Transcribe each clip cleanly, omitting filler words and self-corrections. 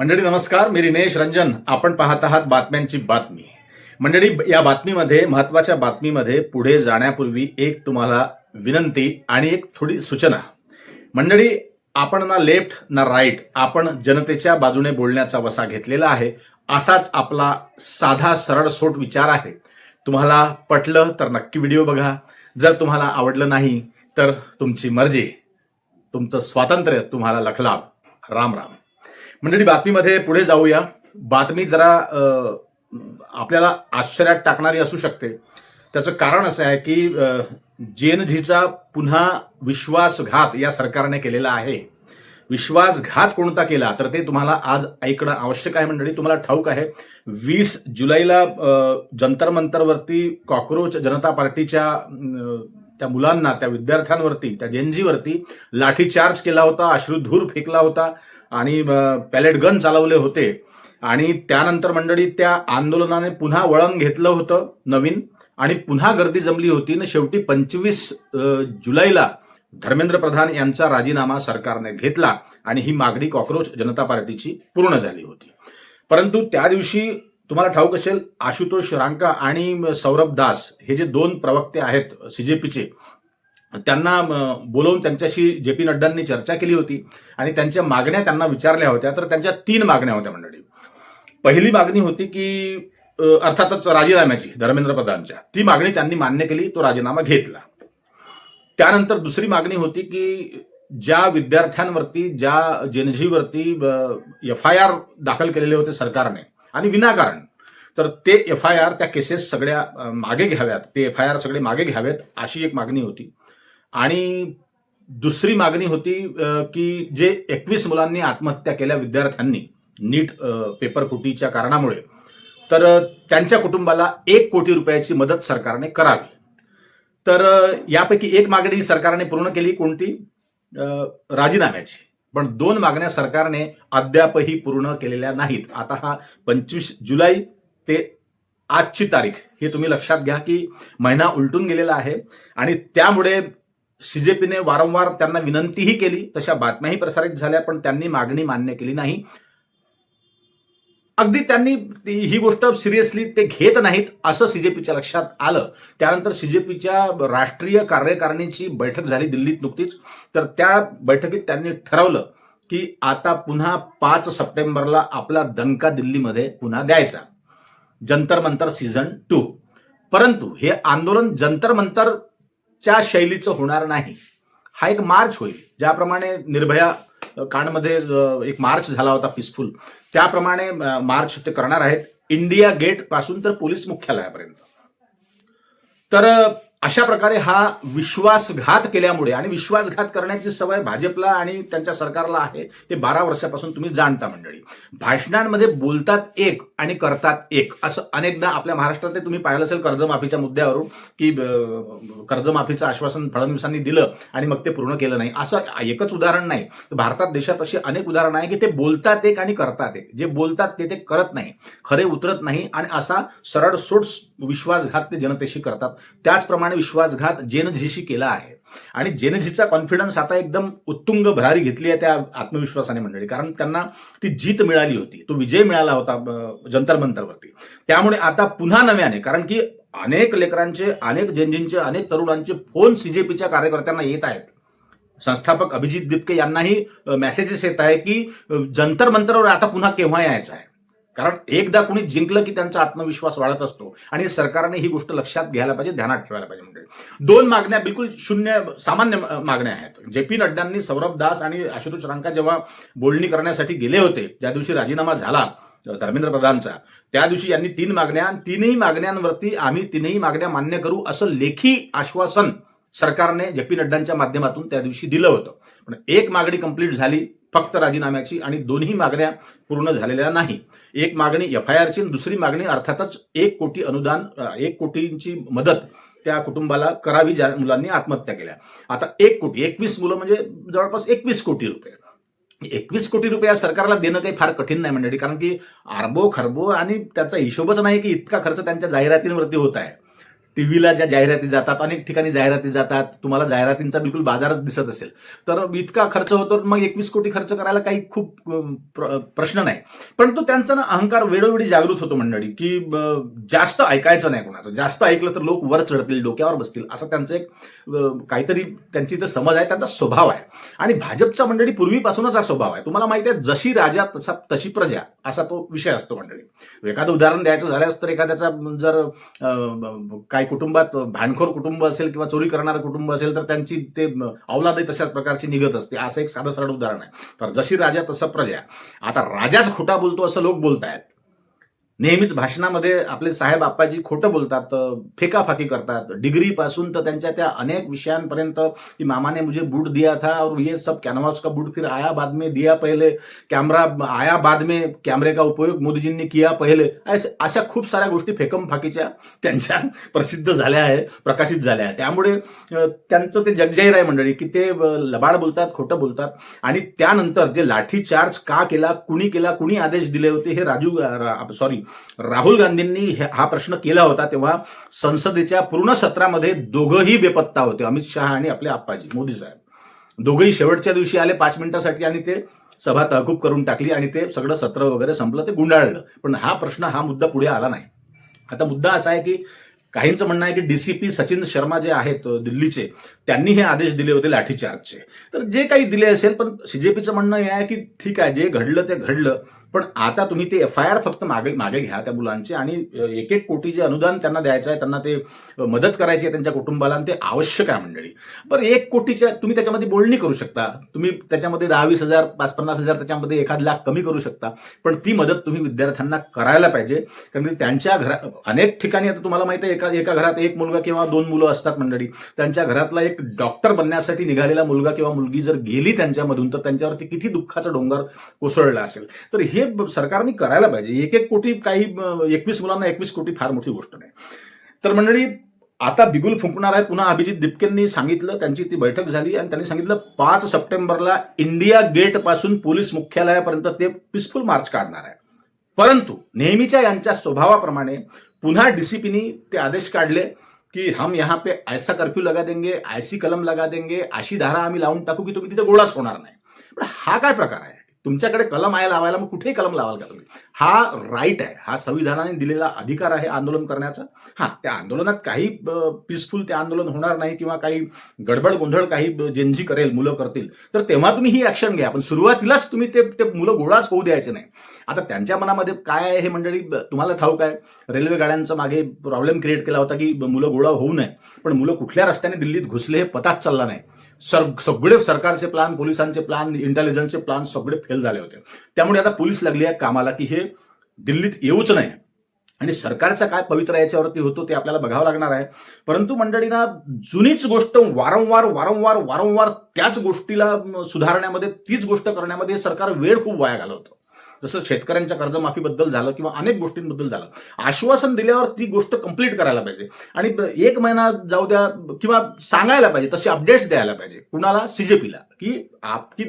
मंडळी नमस्कार, मी रिनेश रंजन. आपण पाहत आहात बातम्यांची बातमी. मंडळी, या बातमीमध्ये, महत्वाच्या बातमीमध्ये पुढे जाण्यापूर्वी एक तुम्हाला विनंती आणि एक थोडी सूचना. मंडळी, आपण ना लेफ्ट ना राईट, आपण जनतेच्या बाजूने बोलण्याचा वसा घेतलेला आहे. असाच आपला साधा सरळसोट विचार आहे. तुम्हाला पटलं तर नक्की व्हिडिओ बघा. जर तुम्हाला आवडलं नाही तर तुमची मर्जी, तुमचं स्वातंत्र्य, तुम्हाला लखलाभ. राम राम. मंडळी, बातमीमध्ये पुढे जाऊया. बातमी जरा आपल्याला आश्चर्यात टाकणारी असू शकते. त्याचं कारण असं आहे की जेएनझीचा पुन्हा विश्वासघात या सरकारने केलेला आहे. विश्वासघात कोणता केला तर ते तुम्हाला आज ऐकणं आवश्यक आहे. मंडळी, तुम्हाला ठाऊक आहे 20 जुलैला जंतर मंतरवरती कॉक्रोच जनता पार्टीच्या त्या मुलांना, त्या विद्यार्थ्यांवरती, त्या जेएनझीवरती लाठीचार्ज केला होता, अश्रुधूर फेकला होता आणि पॅलेट गन चालवले होते. आणि त्यानंतर मंडळी त्या आंदोलनाने पुन्हा वळण घेतलं होतं नवीन, आणि पुन्हा गर्दी जमली होती. आणि शेवटी 25 जुलैला धर्मेंद्र प्रधान यांचा राजीनामा सरकारने घेतला आणि ही मागणी कॉक्रोच जनता पार्टीची पूर्ण झाली होती. परंतु त्या दिवशी तुम्हाला ठाऊक असेल, आशुतोष रांका आणि सौरभ दास हे जे दोन प्रवक्ते आहेत सीजेपीचे, त्यांना बोलवून त्यांच्याशी जे पी नड्डांनी चर्चा केली होती आणि त्यांच्या मागण्या त्यांना विचारल्या होत्या. तर त्यांच्या 3 मागण्या होत्या मंडळी. पहिली मागणी होती की अर्थातच राजीनाम्याची, धर्मेंद्र प्रधानच्या. ती मागणी त्यांनी मान्य केली, तो राजीनामा घेतला. त्यानंतर दुसरी मागणी होती की ज्या विद्यार्थ्यांवरती, ज्या जेएनझीवरती FIR दाखल केलेले होते सरकारने आणि विनाकारण, तर ते FIR, त्या केसेस सगळ्या मागे घ्याव्यात, ते FIR सगळे मागे घ्यावेत, अशी एक मागणी होती. आणि दुसरी मागणी होती की जे 21 मुलांनी आत्महत्या केल्या विद्यार्थ्यांनी नीट पेपर फुटीच्या कारणामुळे, तर त्यांच्या कुटुंबाला 1 कोटी रुपयाची मदत सरकारने करावी. तर यापैकी एक मागणी सरकारने पूर्ण केली. कोणती? राजीनाम्याची. पण 2 मागण्या सरकारने अद्यापही पूर्ण केलेल्या नाहीत. आता हा 25 जुलै ते आजची तारीख, हे तुम्ही लक्षात घ्या की महिना उलटून गेलेला आहे. आणि त्यामुळे सीजेपीने वारंवार त्यांना विनंतीही केली, तशा बातम्याही प्रसारित झाल्या, पण त्यांनी मागणी मान्य केली नाही. अगदी त्यांनी ही गोष्ट सिरियसली ते घेत नाहीत असं सीजेपीच्या लक्षात आलं. त्यानंतर सीजेपीच्या राष्ट्रीय कार्यकारिणीची बैठक झाली दिल्लीत नुकतीच. तर त्या बैठकीत त्यांनी ठरवलं की आता पुन्हा 5 सप्टेंबरला आपला दणका दिल्लीमध्ये पुन्हा द्यायचा, जंतर मंतर सीझन 2. परंतु हे आंदोलन जंतर मंतरच्या शैलीचं होणार नाही. हा एक मार्च होईल. ज्याप्रमाणे निर्भया कांडमध्ये एक मार्च झाला होता पीसफुल, त्याप्रमाणे मार्च ते करणार आहेत, इंडिया गेट पासून तर पोलीस मुख्यालयापर्यंत. तर अशा प्रकारे हा विश्वासघात केल्यामुळे, आणि विश्वासघात करण्याची सवय भाजपला आणि त्यांच्या सरकारला आहे, हे 12 वर्षापासून तुम्ही जाणता मंडळी. भाषणांमध्ये बोलतात एक आणि करतात एक, असं अनेकदा आपल्या महाराष्ट्रात तुम्ही पाहिलं असेल कर्जमाफीच्या मुद्द्यावरून, की कर्जमाफीचं आश्वासन फडणवीसांनी दिलं आणि मग ते पूर्ण केलं नाही. असं एकच उदाहरण नाही, तर भारतात, देशात अशी अनेक उदाहरणं आहे की ते बोलतात एक आणि करतात एक. जे बोलतात ते करत नाही, खरे उतरत नाही, आणि असा सरळसोट विश्वासघात ते जनतेशी करतात. त्याचप्रमाणे विश्वासघात जेएनझीशी केला आहे. आणि जेएनझीचा कॉन्फिडन्स आता एकदम उत्तुंग भरारी घेतली आहे त्या आत्मविश्वासाने मंडळी. कारण त्यांना ती जीत मिळाली होती, तो विजय मिळाला होता जंतर मंतरवरती. त्यामुळे आता पुन्हा नव्याने, कारण की अनेक लेकरांचे, अनेक जेएनझींचे, अनेक तरुणांचे फोन सीजेपीच्या कार्यकर्त्यांना येत आहेत. संस्थापक अभिजित दिपके यांनाही मेसेजेस येत आहे की जंतर मंतरवर आता पुन्हा केव्हा यायचं आहे. कारण एकदा कुणी जिंकलं की त्यांचा आत्मविश्वास वाढत असतो, आणि सरकारने ही गोष्ट लक्षात घ्यायला पाहिजे, ध्यानात ठेवायला पाहिजे. म्हणजे 2 मागण्या बिलकुल शून्य सामान्य मागण्या आहेत. जे पी नड्डांनी, सौरभ दास आणि आशुतोष रांका जेव्हा बोलणी करण्यासाठी गेले होते, ज्या दिवशी राजीनामा झाला धर्मेंद्र प्रधानचा, त्या दिवशी यांनी 3 मागण्या, 3ही मागण्यांवरती आम्ही 3ही मागण्या मान्य करू असं लेखी आश्वासन सरकारने जे पी नड्डांच्या माध्यमातून त्या दिवशी दिलं होतं. पण एक मागणी कंप्लीट झाली फक्त राजीनाम्याची, आणि 2ही मागण्या पूर्ण झालेल्या नाही. एक मागणी FIRची, आणि दुसरी मागणी अर्थातच 1 कोटी अनुदान, 1 कोटींची मदत त्या कुटुंबाला करावी ज्या मुलांनी आत्महत्या केल्या. आता 1 कोटी, 21 मुलं म्हणजे जवळपास 21 कोटी रुपये. 21 कोटी रुपये सरकारला देणं काही फार कठीण नाही मंडळी, कारण की अरबो खरबो आणि त्याचा हिशोबच नाही की इतका खर्च त्यांच्या जाहिरातींवरती होत आहे. टीव्हीला ज्या जाहिराती जातात, अनेक ठिकाणी जाहिराती जातात, तुम्हाला जाहिरातींचा बिलकुल बाजारच दिसत असेल, तर इतका खर्च होतो, मग 21 कोटी खर्च करायला काही खूप प्रश्न नाही. परंतु त्यांचा ना अहंकार वेळोवेळी जागृत होतो मंडळी, की जास्त ऐकायचं नाही कोणाचं. जास्त ऐकलं तर लोक वर चढतील, डोक्यावर बसतील, असं त्यांचं एक काहीतरी त्यांची तर समज आहे, त्यांचा स्वभाव आहे. आणि भाजपचा मंडळी पूर्वीपासूनच हा स्वभाव आहे. तुम्हाला माहिती आहे, जशी राजा तशी प्रजा, असा तो विषय असतो मंडळी. एखादं उदाहरण द्यायचं झाल्यास तर एखाद्याचा जर काही कुटुंबात भांडखोर कुटुंब असेल किंवा चोरी करणारं कुटुंब असेल तर त्यांची ते औलादही तशाच प्रकारची निघत असते. असं एक साधं सरळ उदाहरण आहे. तर जशी राजा तसं प्रजा. आता राजाच खोटा बोलतो असं लोक बोलतायत. नेहमीच भाषणामध्ये आपले साहेब आप्पाजी खोटं बोलतात, फेकाफाकी करतात, डिग्री पासून तर त्यांच्या त्या अनेक विषयांपर्यंत की मामा ने मुझे बूट दिया था और ये सब कैनवास का बूट फिर आया बाद में दिया पहले, कैमरा आया बाद में, कैमरे का उपयोग मोदीजींनी किया पहले, अशा खूप साऱ्या गोष्टी फेकमफाकीच्या त्यांच्या प्रसिद्ध झाल्या आहेत, प्रकाशित झाल्या आहेत. त्यामुळे त्यांचं ते जगजाहीर आहे मंडळी, की ते लबाड बोलतात, खोटं बोलतात. आणि त्यानंतर जे लाठीचार्ज का केला, कुणी आदेश दिले होते, हे राहुल गांधींनी हा प्रश्न केला होता तेव्हा संसदेच्या पूर्ण सत्रामध्ये दोघंही बेपत्ता होते, अमित शहा आणि आपले आप्पाजी मोदी साहेब. दोघंही शेवटच्या दिवशी आले 5 मिनिटासाठी आणि ते सभा तहकूब करून टाकली आणि ते सगळं सत्र वगैरे संपलं, ते गुंडाळलं. पण हा मुद्दा पुढे आला नाही. आता मुद्दा असा आहे की काहींचं म्हणणं आहे की डीसीपी सचिन शर्मा जे आहेत दिल्लीचे, त्यांनी हे आदेश दिले होते लाठीचार्जचे. तर जे काही दिले असेल, पण सीजेपीचं म्हणणं हे आहे की ठीक आहे, जे घडलं ते घडलं, पण आता तुम्ही ते FIR फक्त मागे घ्या त्या मुलांचे, आणि 1-1 कोटी जे अनुदान त्यांना द्यायचं आहे, त्यांना ते मदत करायची आहे त्यांच्या कुटुंबाला, आणि ते आवश्यक आहे मंडळी. बरं, 1 कोटीच्या तुम्ही त्याच्यामध्ये बोलणी करू शकता, तुम्ही त्याच्यामध्ये 10-20 हजार 5-50 हजार त्याच्यामध्ये 1 लाख कमी करू शकता, पण ती मदत तुम्ही विद्यार्थ्यांना करायला पाहिजे. कारण त्यांच्या घरात अनेक ठिकाणी, आता तुम्हाला माहिती आहे, एका घरात 1 मुलगा किंवा 2 मुलं असतात मंडळी. त्यांच्या घरातला एक डॉक्टर बनण्यासाठी निघालेला मुलगा किंवा मुलगी जर गेली त्यांच्यामधून, तर त्यांच्यावरती किती दुःखाचा डोंगर कोसळला असेल. तर हे सरकारने करायला पाहिजे. 1-1 कोटी, काही 21 मुलांना 21 कोटी फार मोठी गोष्ट नाही. तर मंडळी, आता बिगुल फुंकणार आहे पुन्हा. अभिजित दिपकेंनी सांगितलं, त्यांची ती बैठक झाली आणि त्यांनी सांगितलं 5 सप्टेंबरला इंडिया गेट पासून पोलीस मुख्यालयापर्यंत ते पीसफुल मार्च काढणार आहे. परंतु नेहमीच्या यांच्या स्वभावाप्रमाणे पुन्हा डीसीपीनी ते आदेश काढले की हम यहाँ पे ऐसा कर्फ्यू लगा देंगे, ऐसी कलम लगा देंगे, अशी धारा आम्ही लावून टाकू की तुम्ही तिथे गोळाच होणार नाही. पण हा काय प्रकार आहे? तुमच्याकडे कलम आहे लावायला, मग कुठेही कलम लावाल का तुम्ही? हा राईट आहे, हा संविधानाने दिलेला अधिकार आहे आंदोलन करण्याचा. त्या आंदोलनात काही पीसफुल ते आंदोलन होणार नाही किंवा काही गडबड गोंधळ काही जेनजी करेल, मुलं करतील, तर तेव्हा तुम्ही ही ऍक्शन घ्या. पण सुरुवातीलाच तुम्ही ते मुलं गोळाच होऊ द्यायचे नाही. आता त्यांच्या मनामध्ये काय आहे हे मंडळी तुम्हाला ठाऊक आहे. रेल्वे गाड्यांचा मागे प्रॉब्लेम क्रिएट केला होता की मुलं गोळा होऊ नये, पण मुलं कुठल्या रस्त्याने दिल्लीत घुसले हे पताच चालला नाही. सगळे सरकारचे प्लान, पोलिसांचे प्लान, इंटेलिजन्सचे प्लान सगळे फेल झाले होते. त्यामुळे आता पोलीस लागली आहे कामाला की हे दिल्लीत येऊच नाही. आणि सरकारचा काय पवित्रा याच्यावरती होतो ते आपल्याला बघावं लागणार आहे. परंतु मंडळींना, जुनीच गोष्ट वारंवार त्याच गोष्टीला सुधारण्यामध्ये, तीच गोष्ट करण्यामध्ये सरकार वेळ खूप वाया घालवतं. जसं शेतकऱ्यांच्या कर्जमाफीबद्दल झालं किंवा अनेक गोष्टींबद्दल झालं. आश्वासन दिल्यावर ती गोष्ट कंप्लीट करायला पाहिजे आणि 1 महिना जाऊ द्या किंवा सांगायला पाहिजे, तसे अपडेट्स द्यायला पाहिजे. कुणाला? सीजेपीला, की आपकी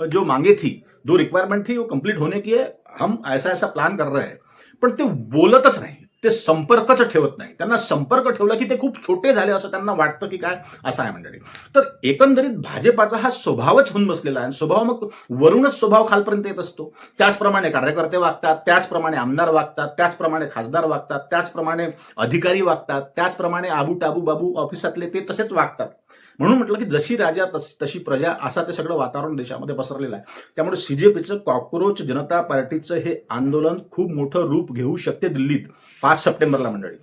जो मांगे थी, 2 रिक्वायरमेंट थी, वो कंप्लीट होने की है, हम ऐसा प्लान कर रहे हैं. पण ते बोलतच नाही, ते संपर्कच ठेवत नाही. त्यांना संपर्क ठेवला की ते खूप छोटे झाले असं त्यांना वाटतं की काय, असं आहे मंडळी. तर एकंदरीत भाजपाचा हा स्वभावच होऊन बसलेला आहे. स्वभाव मग वरूनच स्वभाव खालपर्यंत येत असतो. त्याचप्रमाणे कार्यकर्ते वागतात, त्याचप्रमाणे आमदार वागतात, त्याचप्रमाणे खासदार वागतात, त्याचप्रमाणे अधिकारी वागतात, त्याचप्रमाणे आबू टाबू बाबू ऑफिसातले ते तसेच वागतात. म्हणून म्हटलं की जशी राजा तशी प्रजा, असा ते सगळं वातावरण देशामध्ये पसरलेलं आहे. त्यामुळे सीजेपीचं, कॉकरोच जनता पार्टीचं हे आंदोलन खूप मोठं रूप घेऊ शकते दिल्लीत 5 सप्टेंबरला मंडळी.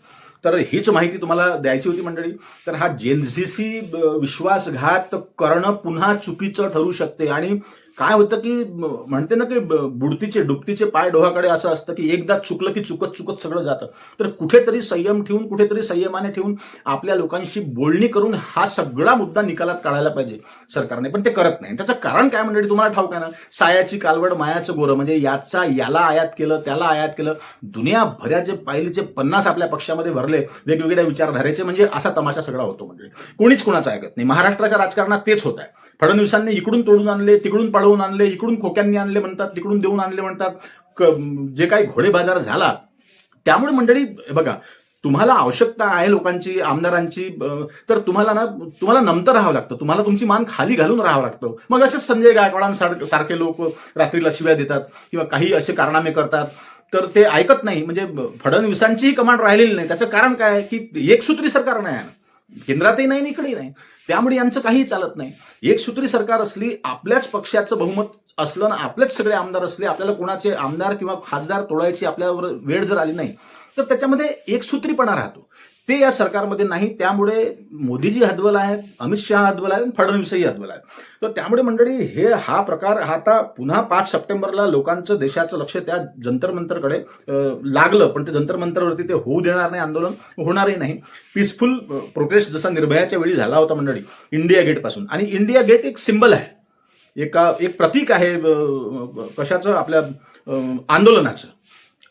तर हीच माहिती तुम्हाला द्यायची होती मंडळी. तर हा जेनझीसी विश्वासघात करणं पुन्हा चुकीचं ठरू शकते. आणि काय होतं की म्हणते ना की डुबतीचे पाय डोहाकडे, असं असतं की एकदा चुकलं की चुकत सगळं जातं. तर कुठेतरी संयम ठेवून, कुठेतरी संयमाने ठेवून आपल्या लोकांशी बोलणी करून हा सगळा मुद्दा निकालात काढायला पाहिजे सरकारने, पण ते करत नाही. त्याचं कारण काय मंडळी तुम्हाला ठाऊक आहे ना? सायाची कालवड मायाचं गोरं, म्हणजे याला आयात केलं, त्याला आयात केलं, दुनियाभराचे पायलीचे 50 आपल्या पक्षामध्ये भरले वेगवेगळ्या विचारधारेचे, म्हणजे असा तमाशा सगळा होतो. म्हणजे कोणीच कोणाचं ऐकत नाही. महाराष्ट्राच्या राजकारणात तेच होत आहे. फडणवीसांनी इकडून तोडून आणले, तिकडून पळवून आणले, इकडून खोक्यांनी आणले म्हणतात, तिकडून देऊन आणले म्हणतात, जे काही घोडेबाजार झाला. त्यामुळे मंडळी बघा, तुम्हाला आवश्यकता आहे लोकांची, आमदारांची, तर तुम्हाला नमतं राहावं लागतं, तुम्हाला तुमची मान खाली घालून राहावं लागतं. मग असेच संजय गायकवाडांसारखे लोक रात्रीला शिव्या देतात किंवा काही असे कारनामे करतात, तर ते ऐकत नाही. म्हणजे फडणवीसांचीही कमांड राहिलेली नाही. त्याचं कारण काय की एकसूत्री सरकार नाही आहे, केंद्रातही नाही इकडेही नाही, त्यामुळे यांचं काहीही चालत नाही. एकसूत्री सरकार असली, आपल्याच पक्षाचं बहुमत असलं ना, आपलेच सगळे आमदार असले, आपल्याला कोणाचे आमदार किंवा खासदार तोडायची आपल्यावर वेळ जर आली नाही, तर त्याच्यामध्ये एकसूत्रीपणा राहतो. ते या सरकारमध्ये नाही. त्यामुळे मोदीजी हतबल आहेत, अमित शहा हतबल आहेत, फडणवीसही हतबल आहेत. तर त्यामुळे मंडळी हा प्रकार आता पुन्हा 5 सप्टेंबरला लोकांचं, देशाचं लक्ष त्या जंतर मंतरकडे लागलं. पण ते जंतर मंतरवरती ते होऊ देणार नाही, आंदोलन होणारही नाही. पीसफुल प्रोटेस्ट जसा निर्भयाच्या वेळी झाला होता मंडळी, इंडिया गेट पासून. आणि इंडिया गेट एक सिंबल आहे, एक प्रतीक आहे कशाचं, आपल्या आंदोलनाचं.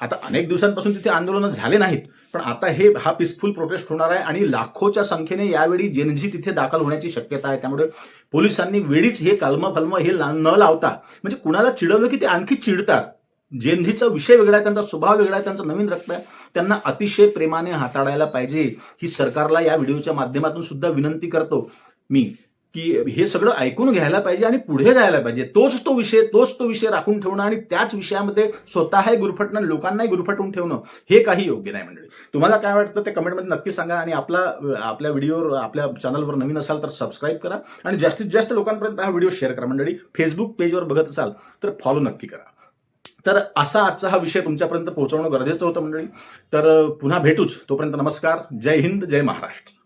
आता अनेक दिवसांपासून तिथे आंदोलनं झाले नाहीत, पण आता हा पीसफुल प्रोटेस्ट होणार आहे आणि लाखोच्या संख्येने यावेळी जेनझी तिथे दाखल होण्याची शक्यता आहे. त्यामुळे पोलिसांनी वेळीच हे कलम हे न लावता, म्हणजे कुणाला चिडवलं की ते आणखी चिडतात. जेनझीचा विषय वेगळा आहे, त्यांचा स्वभाव वेगळा आहे, त्यांचं नवीन रक्त आहे, त्यांना अतिशय प्रेमाने हाताळायला पाहिजे. ही सरकारला या व्हिडिओच्या माध्यमातून सुद्धा विनंती करतो मी की हे सगळं ऐकून घ्यायला पाहिजे आणि पुढे जायला पाहिजे. तोच तो विषय राखून ठेवणं आणि त्याच विषयामध्ये स्वतःही गुरफटणं, लोकांनाही गुरफटून ठेवणं, हे काही योग्य नाही मंडळी. तुम्हाला काय वाटतं ते कमेंटमध्ये नक्की सांगा. आणि आपल्या व्हिडिओवर, आपल्या चॅनलवर नवीन असाल तर सबस्क्राईब करा आणि जास्तीत जास्त लोकांपर्यंत हा व्हिडिओ शेअर करा मंडळी. फेसबुक पेजवर बघत असाल तर फॉलो नक्की करा. तर असा आजचा हा विषय तुमच्यापर्यंत पोहोचवणं गरजेचं होतं मंडळी. तर पुन्हा भेटूच. तोपर्यंत नमस्कार. जय हिंद, जय महाराष्ट्र.